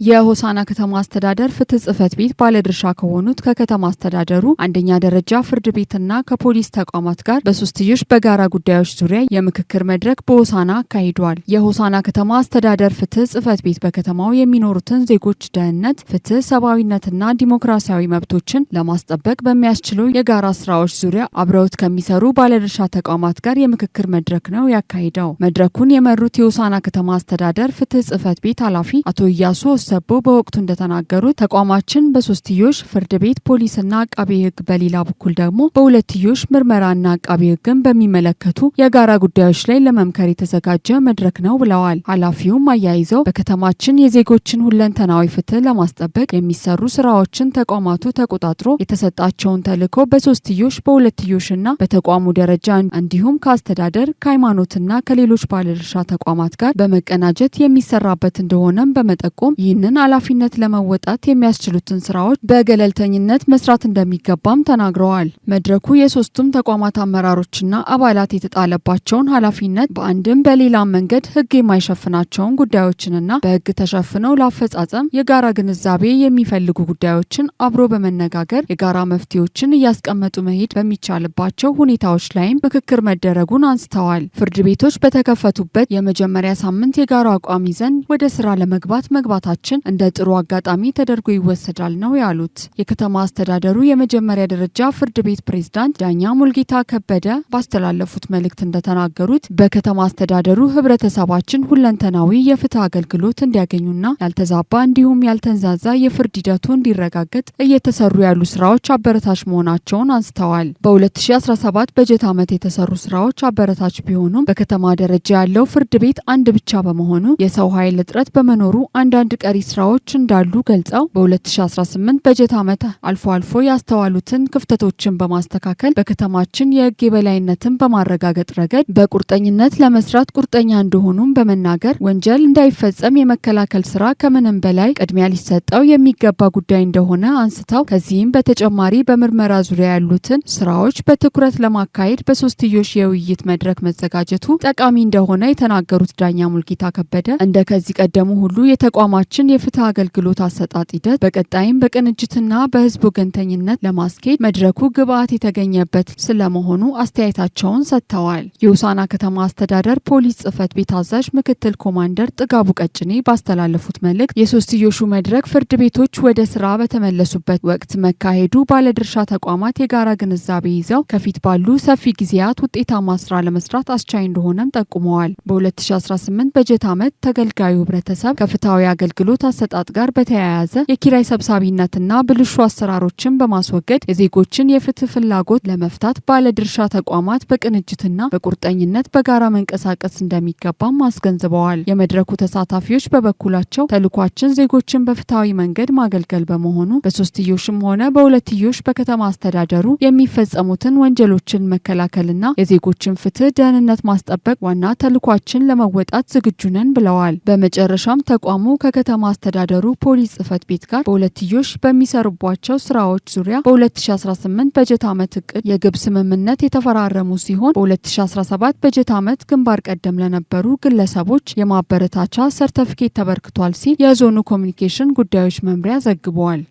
የሆሳና ከተማ አስተዳደር ፍትህ ጽህፈት ቤት ባለድርሻ ከሆኑት ከከተማ አስተዳደሩ አንደኛ ደረጃ ፍርድ ቤትና ከፖሊስ ተቋማት ጋር በሶስትዮሽ በጋራ ጉዳዮች ዙሪያ የምክክር መድረክ በሆሳና አካሂዷል። የሆሳና ከተማ አስተዳደር ፍትህ ጽህፈት ቤት በከተማው የሚኖሩትን ዜጎች ደህንነት፣ ፍትህ፣ ሰብአዊነትና ዲሞክራሲያዊ መብቶችን ለማስጠበቅ በሚያስችሉ የጋራ ስራዎች ዙሪያ አብረውት ከሚሰሩ ባለድርሻ ተቋማት ጋር የምክክር መድረክ ነው ያካሂደው። መድረኩን የመሩት የሆሳና ከተማ አስተዳደር ፍትህ ጽህፈት ቤት ኃላፊ አቶ እያሱ ሰቦ በወቅቱ እንደተናገሩት ተቋማችን በሶስትዮሽ ፍርድ ቤት፣ ፖሊስና አቃቤ ሕግ በሌላ በኩል ደግሞ በሁለትዮሽ ምርመራና አቃቤ ሕግን በሚመለከቱ የጋራ ጉዳዮች ላይ ለመምከር የተዘጋጀ መድረክ ነው ብለዋል። ኃላፊውም አያይዘው በከተማችን የዜጎችን ሁለንተናዊ ፍትህ ለማስጠበቅ የሚሰሩ ስራዎችን ተቋማቱ ተቆጣጥሮ የተሰጣቸውን ተልዕኮ በሶስትዮሽ በሁለትዮሽና በተቋሙ ደረጃ እንዲሁም ከአስተዳደር ከሃይማኖትና ከሌሎች ባለድርሻ ተቋማት ጋር በመቀናጀት የሚሰራበት እንደሆነም በመጠቆም ይህንን ኃላፊነት ለመወጣት የሚያስችሉትን ስራዎች በገለልተኝነት መስራት እንደሚገባም ተናግረዋል። መድረኩ የሶስቱም ተቋማት አመራሮችና አባላት የተጣለባቸውን ኃላፊነት በአንድም በሌላም መንገድ ህግ የማይሸፍናቸውን ጉዳዮችንና በህግ ተሸፍነው ለአፈጻጸም የጋራ ግንዛቤ የሚፈልጉ ጉዳዮችን አብሮ በመነጋገር የጋራ መፍትሄዎችን እያስቀመጡ መሄድ በሚቻልባቸው ሁኔታዎች ላይም ምክክር መደረጉን አንስተዋል። ፍርድ ቤቶች በተከፈቱበት የመጀመሪያ ሳምንት የጋራ አቋም ይዘን ወደ ስራ ለመግባታቸው ስራዎችን እንደ ጥሩ አጋጣሚ ተደርጎ ይወሰዳል ነው ያሉት። የከተማ አስተዳደሩ የመጀመሪያ ደረጃ ፍርድ ቤት ፕሬዝዳንት ዳኛ ሙልጌታ ከበደ ባስተላለፉት መልእክት እንደተናገሩት በከተማ አስተዳደሩ ህብረተሰባችን ሁለንተናዊ የፍትህ አገልግሎት እንዲያገኙና ያልተዛባ እንዲሁም ያልተንዛዛ የፍርድ ሂደቱ እንዲረጋገጥ እየተሰሩ ያሉ ስራዎች አበረታች መሆናቸውን አንስተዋል። በ2017 በጀት ዓመት የተሰሩ ስራዎች አበረታች ቢሆኑም በከተማ ደረጃ ያለው ፍርድ ቤት አንድ ብቻ በመሆኑ የሰው ኃይል እጥረት በመኖሩ አንዳንድ ቀሪ ስራዎች እንዳሉ ገልጸው በ2018 በጀት ዓመት አልፎ አልፎ ያስተዋሉትን ክፍተቶችን በማስተካከል በከተማችን የህግ የበላይነትን በማረጋገጥ ረገድ በቁርጠኝነት ለመስራት ቁርጠኛ እንደሆኑም በመናገር ወንጀል እንዳይፈጸም የመከላከል ስራ ከምንም በላይ ቅድሚያ ሊሰጠው የሚገባ ጉዳይ እንደሆነ አንስተው ከዚህም በተጨማሪ በምርመራ ዙሪያ ያሉትን ስራዎች በትኩረት ለማካሄድ በሶስትዮሽ የውይይት መድረክ መዘጋጀቱ ጠቃሚ እንደሆነ የተናገሩት ዳኛ ሙልጌታ ከበደ እንደ ከዚህ ቀደሙ ሁሉ የተቋማችን የፍትህ አገልግሎት አሰጣጥ ሂደት በቀጣይም በቅንጅትና በህዝብ ወገንተኝነት ለማስኬድ መድረኩ ግብዓት የተገኘበት ስለመሆኑ አስተያየታቸውን ሰጥተዋል። የሆሳዕና ከተማ አስተዳደር ፖሊስ ጽህፈት ቤት አዛዥ ምክትል ኮማንደር ጥጋቡ ቀጭኔ ባስተላለፉት መልእክት የሶስትዮሹ መድረክ ፍርድ ቤቶች ወደ ስራ በተመለሱበት ወቅት መካሄዱ ባለድርሻ ተቋማት የጋራ ግንዛቤ ይዘው ከፊት ባሉ ሰፊ ጊዜያት ውጤታማ ስራ ለመስራት አስቻይ እንደሆነም ጠቁመዋል። በ2018 በጀት ዓመት ተገልጋዩ ህብረተሰብ ከፍትሐዊ አገልግሎት አሰጣጥ ጋር በተያያዘ የኪራይ ሰብሳቢነትና ብልሹ አሰራሮችን በማስወገድ የዜጎችን የፍትህ ፍላጎት ለመፍታት ባለድርሻ ተቋማት በቅንጅትና በቁርጠኝነት በጋራ መንቀሳቀስ እንደሚገባም አስገንዝበዋል። የመድረኩ ተሳታፊዎች በበኩላቸው ተልኳችን ዜጎችን በፍትሐዊ መንገድ ማገልገል በመሆኑ በሶስትዮሽም ሆነ በሁለትዮሽ በከተማ አስተዳደሩ የሚፈጸሙትን ወንጀሎችን መከላከልና የዜጎችን ፍትህ ደህንነት ማስጠበቅ ዋና ተልኳችን ለመወጣት ዝግጁ ነን ብለዋል። በመጨረሻም ተቋሙ ከከተማ አስተዳደሩ ፖሊስ ጽህፈት ቤት ጋር በሁለትዮሽ በሚሰሩባቸው ስራዎች ዙሪያ በ2018 በጀት ዓመት እቅድ የግብ ስምምነት የተፈራረሙ ሲሆን በ2017 በጀት ዓመት ግንባር ቀደም ለነበሩ ግለሰቦች የማበረታቻ ሰርተፊኬት ተበርክቷል ሲል የዞኑ ኮሚኒኬሽን ጉዳዮች መምሪያ ዘግቧል።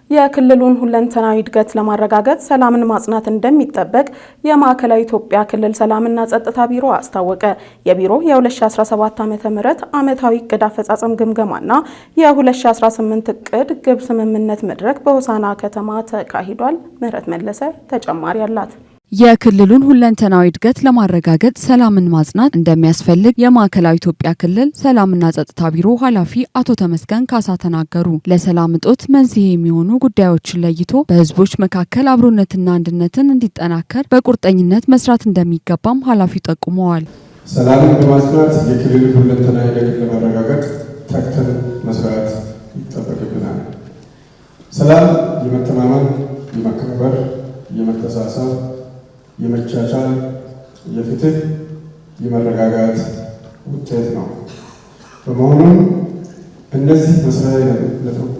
የክልሉን ሁለንተናዊ እድገት ለማረጋገጥ ሰላምን ማጽናት እንደሚጠበቅ የማዕከላዊ ኢትዮጵያ ክልል ሰላምና ጸጥታ ቢሮ አስታወቀ። የቢሮው የ2017 ዓ.ም ዓመታዊ እቅድ አፈጻጸም ግምገማና የ2018 እቅድ ግብ ስምምነት መድረክ በሆሳዕና ከተማ ተካሂዷል። ምህረት መለሰ ተጨማሪ አላት። የክልሉን ሁለንተናዊ እድገት ለማረጋገጥ ሰላምን ማጽናት እንደሚያስፈልግ የማዕከላዊ ኢትዮጵያ ክልል ሰላምና ጸጥታ ቢሮ ኃላፊ አቶ ተመስገን ካሳ ተናገሩ። ለሰላም እጦት መንስኤ የሚሆኑ ጉዳዮችን ለይቶ በህዝቦች መካከል አብሮነትና አንድነትን እንዲጠናከር በቁርጠኝነት መስራት እንደሚገባም ኃላፊው ጠቁመዋል። ሰላምን በማጽናት የክልሉን ሁለንተናዊ እድገት ለማረጋገጥ ተግተን መስራት ይጠበቅብናል። ሰላም የመተማመን፣ የመከባበር፣ የመተሳሰብ፣ የመቻቻል፣ የፍትህ፣ የመረጋጋት ውጤት ነው። በመሆኑም እነዚህ መሰረታዊ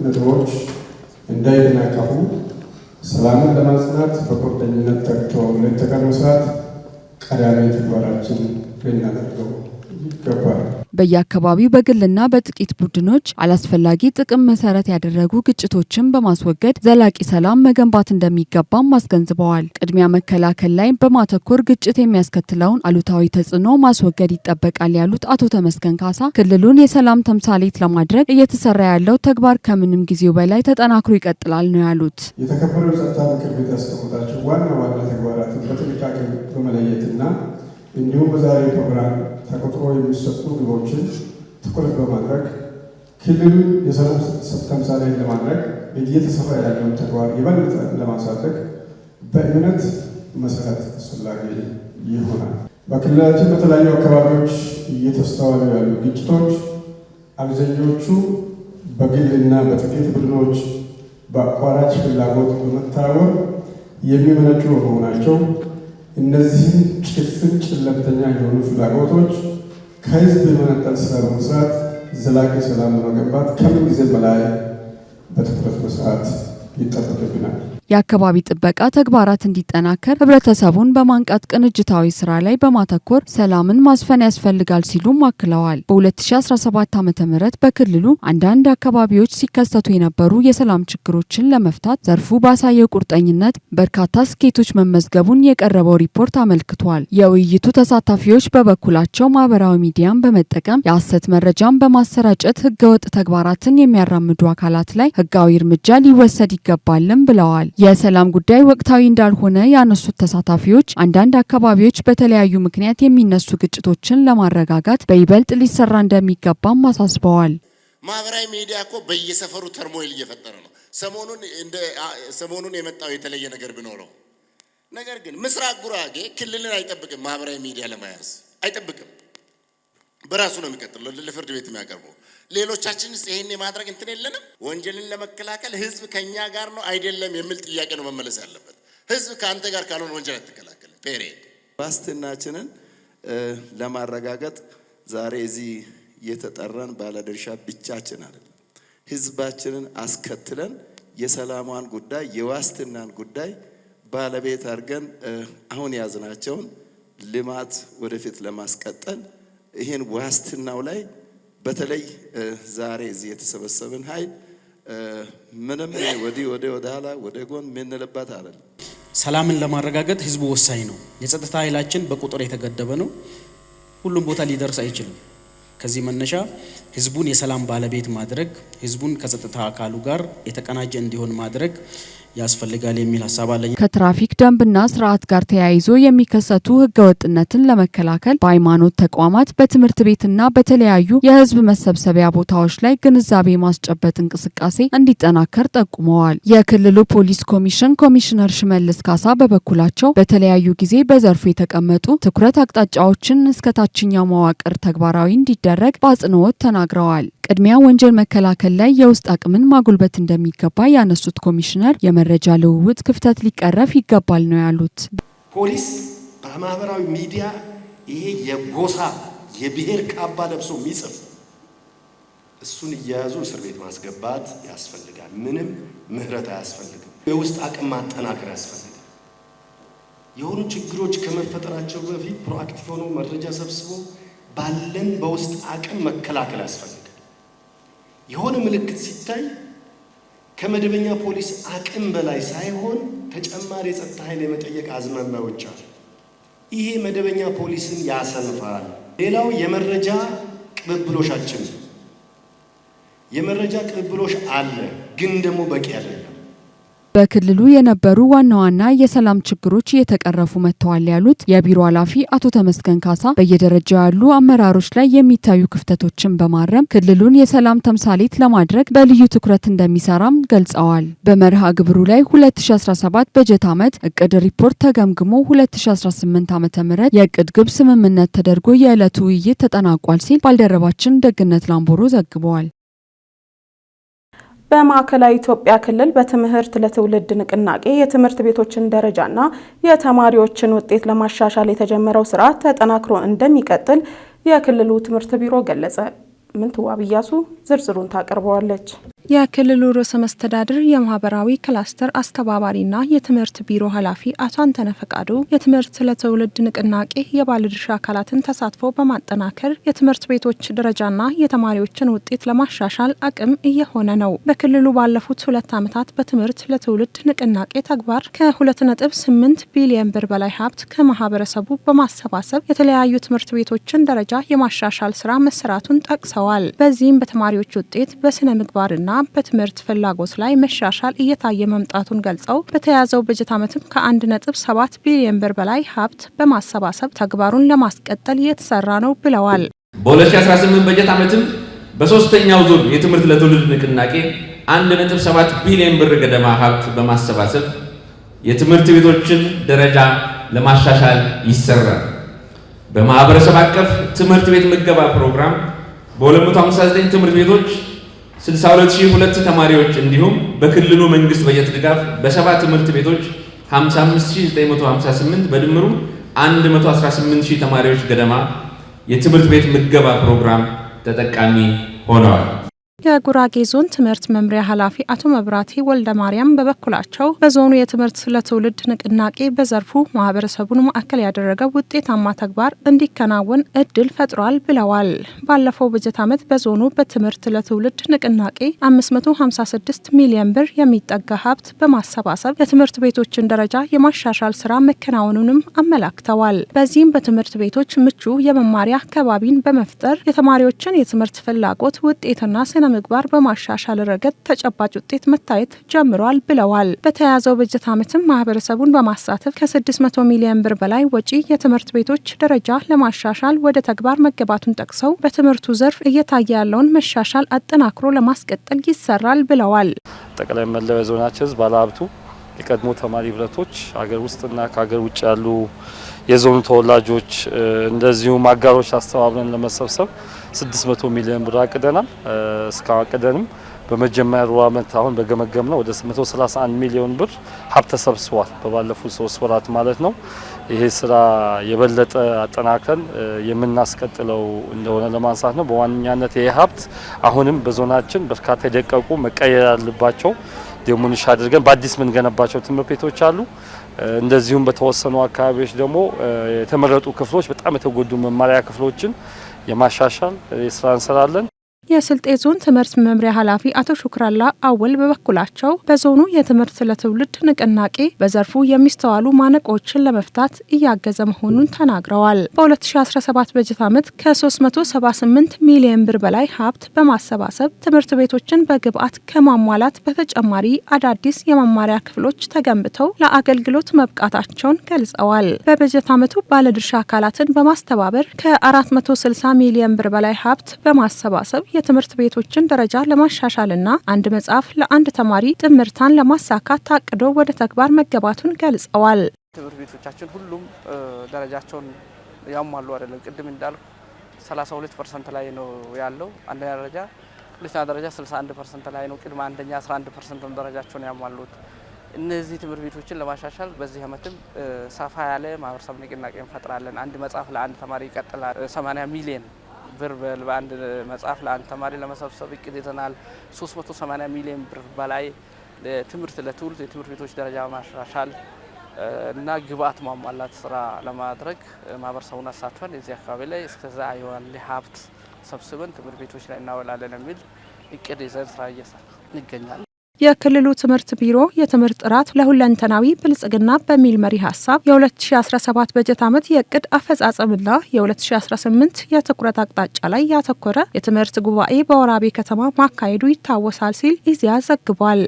ነጥቦች እንዳይደናቀፉ ሰላምን ለማጽናት በቁርጠኝነት ተግቶ ሌት ተቀን መስራት ቀዳሚ ተግባራችን ልናደርገው ይገባል። በየአካባቢው በግልና በጥቂት ቡድኖች አላስፈላጊ ጥቅም መሰረት ያደረጉ ግጭቶችን በማስወገድ ዘላቂ ሰላም መገንባት እንደሚገባም አስገንዝበዋል። ቅድሚያ መከላከል ላይ በማተኮር ግጭት የሚያስከትለውን አሉታዊ ተጽዕኖ ማስወገድ ይጠበቃል ያሉት አቶ ተመስገን ካሳ ክልሉን የሰላም ተምሳሌት ለማድረግ እየተሰራ ያለው ተግባር ከምንም ጊዜው በላይ ተጠናክሮ ይቀጥላል ነው ያሉት። የተከበረው ጸጥታ ምክር ቤት ያስቀመጣቸው ዋና ተግባራትን በጥንቃቄ በመለየትና እንዲሁም በዛሬ ፕሮግራም ተቆጥሮ የሚሰጡ ግቦችን ትኩረት በማድረግ ክልሉን የሰላም ተምሳሌ ለማድረግ እየተሰራ ያለውን ተግባር የበለጠ ለማሳደግ በእምነት መሰረት አስፈላጊ ይሆናል። በክልላችን በተለያዩ አካባቢዎች እየተስተዋሉ ያሉ ግጭቶች አብዛኞቹ በግልና በጥቂት ቡድኖች በአቋራጭ ፍላጎት በመታወር የሚመነጩ በመሆናቸው እነዚህን ጭፍን ጨለምተኛ የሆኑ ፍላጎቶች ከህዝብ የመነጠል ስራ በመስራት ዘላቂ ሰላም ለመገንባት ከምን ጊዜ በላይ በትኩረት መስራት ይጠበቅብናል። የአካባቢ ጥበቃ ተግባራት እንዲጠናከር ህብረተሰቡን በማንቃት ቅንጅታዊ ስራ ላይ በማተኮር ሰላምን ማስፈን ያስፈልጋል ሲሉም አክለዋል። በ2017 ዓ.ም በክልሉ አንዳንድ አካባቢዎች ሲከሰቱ የነበሩ የሰላም ችግሮችን ለመፍታት ዘርፉ ባሳየው ቁርጠኝነት በርካታ ስኬቶች መመዝገቡን የቀረበው ሪፖርት አመልክቷል። የውይይቱ ተሳታፊዎች በበኩላቸው ማህበራዊ ሚዲያን በመጠቀም የሐሰት መረጃን በማሰራጨት ህገወጥ ተግባራትን የሚያራምዱ አካላት ላይ ህጋዊ እርምጃ ሊወሰድ ይገባልም ብለዋል። የሰላም ጉዳይ ወቅታዊ እንዳልሆነ ያነሱት ተሳታፊዎች አንዳንድ አካባቢዎች በተለያዩ ምክንያት የሚነሱ ግጭቶችን ለማረጋጋት በይበልጥ ሊሰራ እንደሚገባም አሳስበዋል። ማህበራዊ ሚዲያ እኮ በየሰፈሩ ተርሞይል እየፈጠረ ነው። ሰሞኑን የመጣው የተለየ ነገር ቢኖረው፣ ነገር ግን ምስራቅ ጉራጌ ክልልን አይጠብቅም። ማህበራዊ ሚዲያ ለመያዝ አይጠብቅም። በራሱ ነው የሚቀጥለው ለፍርድ ቤት የሚያቀርበው። ሌሎቻችንስ ይሄን የማድረግ እንትን የለንም። ወንጀልን ለመከላከል ህዝብ ከኛ ጋር ነው አይደለም የሚል ጥያቄ ነው መመለስ ያለበት። ህዝብ ከአንተ ጋር ካልሆነ ወንጀል አትከላከልም። ፔሬድ ዋስትናችንን ለማረጋገጥ ዛሬ እዚህ የተጠራን ባለድርሻ ብቻችን አይደለም። ህዝባችንን አስከትለን የሰላማን ጉዳይ የዋስትናን ጉዳይ ባለቤት አድርገን አሁን ያዝናቸውን ልማት ወደፊት ለማስቀጠል ይሄን ዋስትናው ላይ በተለይ ዛሬ እዚህ የተሰበሰበን ኃይል ምንም ወደ ኋላ ወደ ጎን ምንልባት አይደለም። ሰላምን ለማረጋገጥ ህዝቡ ወሳኝ ነው። የጸጥታ ኃይላችን በቁጥር የተገደበ ነው። ሁሉም ቦታ ሊደርስ አይችልም። ከዚህ መነሻ ህዝቡን የሰላም ባለቤት ማድረግ፣ ህዝቡን ከጸጥታ አካሉ ጋር የተቀናጀ እንዲሆን ማድረግ ያስፈልጋል የሚል ሐሳብ አለኝ። ከትራፊክ ደንብና ስርዓት ጋር ተያይዞ የሚከሰቱ ህገወጥነትን ለመከላከል በሃይማኖት ተቋማት፣ በትምህርት ቤትና በተለያዩ የህዝብ መሰብሰቢያ ቦታዎች ላይ ግንዛቤ ማስጨበጥ እንቅስቃሴ እንዲጠናከር ጠቁመዋል። የክልሉ ፖሊስ ኮሚሽን ኮሚሽነር ሽመልስ ካሳ በበኩላቸው በተለያዩ ጊዜ በዘርፉ የተቀመጡ ትኩረት አቅጣጫዎችን እስከ ታችኛው መዋቅር ተግባራዊ እንዲደረግ በአጽንኦት ተናግረዋል። ቅድሚያ ወንጀል መከላከል ላይ የውስጥ አቅምን ማጉልበት እንደሚገባ ያነሱት ኮሚሽነር የመረጃ ልውውጥ ክፍተት ሊቀረፍ ይገባል ነው ያሉት። ፖሊስ በማህበራዊ ሚዲያ ይሄ የጎሳ የብሔር ካባ ለብሶ የሚጽፍ እሱን እያያዙ እስር ቤት ማስገባት ያስፈልጋል። ምንም ምህረት አያስፈልግም። የውስጥ አቅም ማጠናከር ያስፈልጋል። የሆኑ ችግሮች ከመፈጠራቸው በፊት ፕሮአክቲቭ ሆኖ መረጃ ሰብስቦ ባለን በውስጥ አቅም መከላከል ያስፈልጋል። የሆነ ምልክት ሲታይ ከመደበኛ ፖሊስ አቅም በላይ ሳይሆን ተጨማሪ የጸጥታ ኃይል የመጠየቅ አዝማሚያዎች አሉ። ይሄ መደበኛ ፖሊስን ያሰንፋል። ሌላው የመረጃ ቅብብሎሻችን፣ የመረጃ ቅብብሎሽ አለ፣ ግን ደግሞ በቂ አይደለም። በክልሉ የነበሩ ዋና ዋና የሰላም ችግሮች እየተቀረፉ መጥተዋል ያሉት የቢሮ ኃላፊ አቶ ተመስገን ካሳ በየደረጃው ያሉ አመራሮች ላይ የሚታዩ ክፍተቶችን በማረም ክልሉን የሰላም ተምሳሌት ለማድረግ በልዩ ትኩረት እንደሚሰራም ገልጸዋል። በመርሃ ግብሩ ላይ 2017 በጀት ዓመት እቅድ ሪፖርት ተገምግሞ 2018 ዓ.ም የእቅድ ግብ ስምምነት ተደርጎ የዕለቱ ውይይት ተጠናቋል ሲል ባልደረባችን ደግነት ላምቦሮ ዘግበዋል። በማዕከላዊ ኢትዮጵያ ክልል በትምህርት ለትውልድ ንቅናቄ የትምህርት ቤቶችን ደረጃና የተማሪዎችን ውጤት ለማሻሻል የተጀመረው ስራ ተጠናክሮ እንደሚቀጥል የክልሉ ትምህርት ቢሮ ገለጸ። ምንትዋብ እያሱ ዝርዝሩን ታቀርበዋለች። የክልሉ ርዕሰ መስተዳድር የማህበራዊ ክላስተር አስተባባሪና የትምህርት ቢሮ ኃላፊ አቶ አንተነህ ፈቃዱ የትምህርት ለትውልድ ንቅናቄ የባለድርሻ አካላትን ተሳትፎ በማጠናከር የትምህርት ቤቶች ደረጃና የተማሪዎችን ውጤት ለማሻሻል አቅም እየሆነ ነው። በክልሉ ባለፉት 2 ዓመታት በትምህርት ለትውልድ ንቅናቄ ተግባር ከ2.8 ቢሊዮን ብር በላይ ሀብት ከማህበረሰቡ በማሰባሰብ የተለያዩ ትምህርት ቤቶችን ደረጃ የማሻሻል ስራ መሰራቱን ጠቅሰዋል። በዚህም በተማሪዎች ውጤት በስነ ምግባርና በትምህርት ፍላጎት ላይ መሻሻል እየታየ መምጣቱን ገልጸው በተያዘው በጀት ዓመትም ከ1.7 ቢሊዮን ብር በላይ ሀብት በማሰባሰብ ተግባሩን ለማስቀጠል እየተሰራ ነው ብለዋል። በ2018 በጀት ዓመትም በሶስተኛው ዙር የትምህርት ለትውልድ ንቅናቄ 1.7 ቢሊዮን ብር ገደማ ሀብት በማሰባሰብ የትምህርት ቤቶችን ደረጃ ለማሻሻል ይሰራል። በማህበረሰብ አቀፍ ትምህርት ቤት ምገባ ፕሮግራም በ259 ትምህርት ቤቶች 62002 ተማሪዎች እንዲሁም በክልሉ መንግስት በጀት ድጋፍ በ7 ትምህርት ቤቶች 55958 በድምሩ 118000 ተማሪዎች ገደማ የትምህርት ቤት ምገባ ፕሮግራም ተጠቃሚ ሆነዋል። የጉራጌ ዞን ትምህርት መምሪያ ኃላፊ አቶ መብራቴ ወልደ ማርያም በበኩላቸው በዞኑ የትምህርት ለትውልድ ንቅናቄ በዘርፉ ማህበረሰቡን ማዕከል ያደረገ ውጤታማ ተግባር እንዲከናወን እድል ፈጥሯል ብለዋል። ባለፈው በጀት ዓመት በዞኑ በትምህርት ለትውልድ ንቅናቄ 556 ሚሊዮን ብር የሚጠጋ ሀብት በማሰባሰብ የትምህርት ቤቶችን ደረጃ የማሻሻል ስራ መከናወኑንም አመላክተዋል። በዚህም በትምህርት ቤቶች ምቹ የመማሪያ አካባቢን በመፍጠር የተማሪዎችን የትምህርት ፍላጎት ውጤትና ስነ ምግባር በማሻሻል ረገድ ተጨባጭ ውጤት መታየት ጀምሯል ብለዋል። በተያያዘው በጀት ዓመትም ማህበረሰቡን በማሳተፍ ከ600 ሚሊዮን ብር በላይ ወጪ የትምህርት ቤቶች ደረጃ ለማሻሻል ወደ ተግባር መገባቱን ጠቅሰው በትምህርቱ ዘርፍ እየታየ ያለውን መሻሻል አጠናክሮ ለማስቀጠል ይሰራል ብለዋል። ጠቅላይ መለያ ዞናችን ህዝብ ባለሀብቱ የቀድሞ ተማሪ ህብረቶች ሀገር ውስጥና ከሀገር ውጭ ያሉ የዞኑ ተወላጆች እንደዚሁም አጋሮች አስተባብረን ለመሰብሰብ 600 ሚሊዮን ብር አቅደናል። እስካሁን አቅደንም በመጀመሪያ ሩብ ዓመት አሁን በገመገም ነው ወደ 131 ሚሊዮን ብር ሀብት ተሰብስቧል። በባለፉት 3 ወራት ማለት ነው። ይሄ ስራ የበለጠ አጠናክረን የምናስቀጥለው እንደሆነ ለማንሳት ነው። በዋነኛነት ይሄ ሀብት አሁንም በዞናችን በርካታ የደቀቁ መቀየር ያለባቸው ዴሞኒሽ አድርገን በአዲስ የምንገነባቸው ትምህርት ቤቶች አሉ። እንደዚሁም በተወሰኑ አካባቢዎች ደግሞ የተመረጡ ክፍሎች በጣም የተጎዱ መማሪያ ክፍሎችን የማሻሻል ስራ እንሰራለን። የስልጤ ዞን ትምህርት መምሪያ ኃላፊ አቶ ሹክራላ አወል በበኩላቸው በዞኑ የትምህርት ለትውልድ ንቅናቄ በዘርፉ የሚስተዋሉ ማነቆችን ለመፍታት እያገዘ መሆኑን ተናግረዋል። በ2017 በጀት ዓመት ከ378 ሚሊዮን ብር በላይ ሀብት በማሰባሰብ ትምህርት ቤቶችን በግብዓት ከማሟላት በተጨማሪ አዳዲስ የመማሪያ ክፍሎች ተገንብተው ለአገልግሎት መብቃታቸውን ገልጸዋል። በበጀት ዓመቱ ባለድርሻ አካላትን በማስተባበር ከ460 ሚሊዮን ብር በላይ ሀብት በማሰባሰብ የትምህርት ቤቶችን ደረጃ ለማሻሻልና አንድ መጽሐፍ ለአንድ ተማሪ ጥምርታን ለማሳካት ታቅዶ ወደ ተግባር መገባቱን ገልጸዋል። ትምህርት ቤቶቻችን ሁሉም ደረጃቸውን ያሟሉ አይደለም። ቅድም እንዳልኩ 32% ላይ ነው ያለው አንደኛ ደረጃ፣ ሁለተኛ ደረጃ 61% ላይ ነው። ቅድመ አንደኛ 11% ነው ደረጃቸውን ያሟሉት። እነዚህ ትምህርት ቤቶችን ለማሻሻል በዚህ ዓመትም ሰፋ ያለ ማህበረሰብ ንቅናቄ እንፈጥራለን። አንድ መጽሐፍ ለአንድ ተማሪ ይቀጥላል። 80 ሚሊዮን ብር በአንድ መጽሐፍ ለአንድ ተማሪ ለመሰብሰብ እቅድ ይዘናል። 380 ሚሊዮን ብር በላይ ለትምህርት ለትውልድ የትምህርት ቤቶች ደረጃ ማሻሻል እና ግብዓት ማሟላት ስራ ለማድረግ ማህበረሰቡን አሳትፈን የዚህ አካባቢ ላይ እስከዛ ያለ ሀብት ሰብስበን ትምህርት ቤቶች ላይ እናወላለን የሚል እቅድ ይዘን ስራ እየሰራ እንገኛለን። የክልሉ ትምህርት ቢሮ የትምህርት ጥራት ለሁለንተናዊ ብልጽግና በሚል መሪ ሀሳብ የ2017 በጀት ዓመት የእቅድ አፈጻጸምና የ2018 የትኩረት አቅጣጫ ላይ ያተኮረ የትምህርት ጉባኤ በወራቤ ከተማ ማካሄዱ ይታወሳል ሲል ኢዜአ ዘግቧል።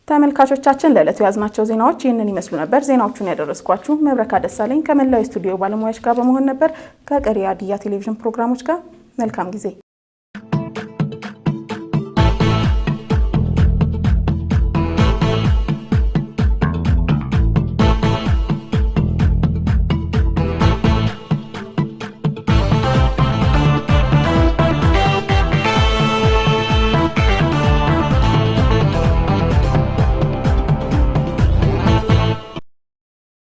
ተመልካቾቻችን ለዕለቱ ያዝናቸው ዜናዎች ይህንን ይመስሉ ነበር። ዜናዎቹን ያደረስኳችሁ መብረካ ደሳለኝ ከመላው ስቱዲዮ ባለሙያዎች ጋር በመሆን ነበር። ከቀሪ ሀዲያ ቴሌቪዥን ፕሮግራሞች ጋር መልካም ጊዜ